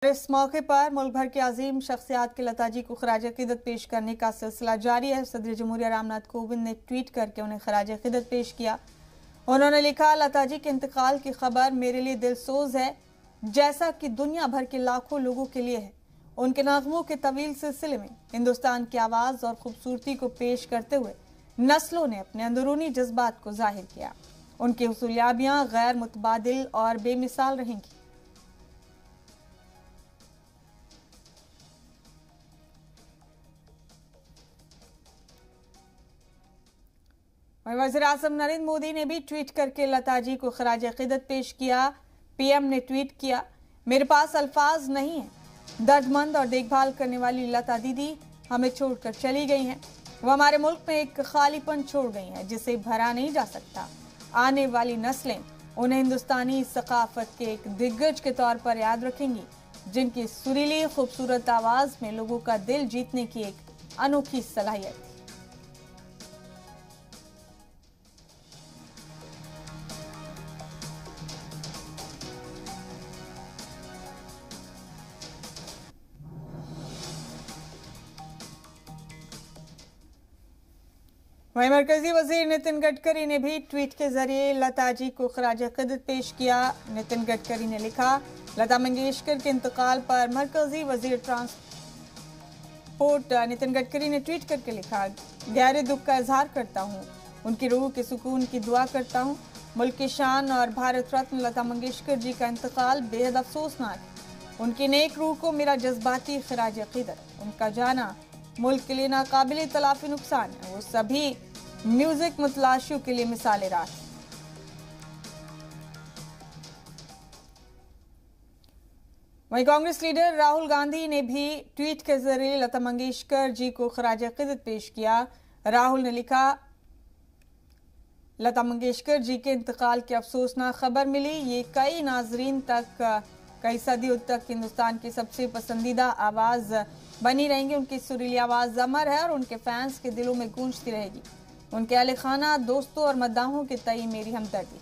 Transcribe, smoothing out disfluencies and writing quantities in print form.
इस मौके पर मुल्क भर के अजीम शख्सियात के लताजी को खराज अकीदत पेश करने का सिलसिला जारी है। सदर जमहूरिया रामनाथ कोविंद ने ट्वीट करके उन्हें खराज अकीदत पेश किया। उन्होंने लिखा, लताजी के इंतकाल की खबर मेरे लिए दिलसोज है, जैसा कि दुनिया भर के लाखों लोगों के लिए है। उनके नगमों के तवील सिलसिले में हिंदुस्तान की आवाज़ और खूबसूरती को पेश करते हुए नस्लों ने अपने अंदरूनी जज्बात को जाहिर किया। उनकी हुसूलियाबियाँ गैर मुतबादिल और बेमिसाल रहेंगी। वज़ीर आज़म नरेंद्र मोदी ने भी ट्वीट करके लताजी को खराज अकीदत पेश किया। पीएम ने ट्वीट किया, मेरे पास अल्फाज नहीं है, दर्दमंद और देखभाल करने वाली लता दीदी हमें छोड़कर चली गई हैं। वो हमारे मुल्क में एक खालीपन छोड़ गई हैं जिसे भरा नहीं जा सकता। आने वाली नस्लें उन्हें हिंदुस्तानी सकाफत के एक दिग्गज के तौर पर याद रखेंगी, जिनकी सुरीली खूबसूरत आवाज़ में लोगों का दिल जीतने की एक अनोखी सलाहियत थी। वहीं मरकजी वजीर नितिन गडकरी ने भी ट्वीट के जरिए लताजी को खराज अकीदत पेश किया। नितिन गडकरी ने लिखा, लता मंगेशकर के इंतकाल पर मरकजी वजीर ट्रांसपोर्ट नितिन गडकरी ने ट्वीट करके लिखा, गहरे दुख का इजहार करता हूँ, उनकी रूह के सुकून की दुआ करता हूँ। मुल्क की शान और भारत रत्न लता मंगेशकर जी का इंतकाल बेहद अफसोसनाक है। उनकी नेक रूह को मेरा जज्बाती खराज अकीदत। उनका जाना मुल्क के लिए नाकाबिले तलाफी नुकसान है। वो सभी म्यूजिक मुतलाशियों के लिए मिसाल राह है। वहीं कांग्रेस लीडर राहुल गांधी ने भी ट्वीट के जरिए लता मंगेशकर जी को खराज अकीदत पेश किया। राहुल ने लिखा, लता मंगेशकर जी के इंतकाल की अफसोसनाक खबर मिली। ये कई नाजरीन तक, कई सदियों तक हिंदुस्तान की सबसे पसंदीदा आवाज़ बनी रहेंगी। उनकी सुरीली आवाज़ अमर है और उनके फैंस के दिलों में गूंजती रहेगी। उनके अहले खाना, दोस्तों और मद्दाहों के तई मेरी हमदर्दी।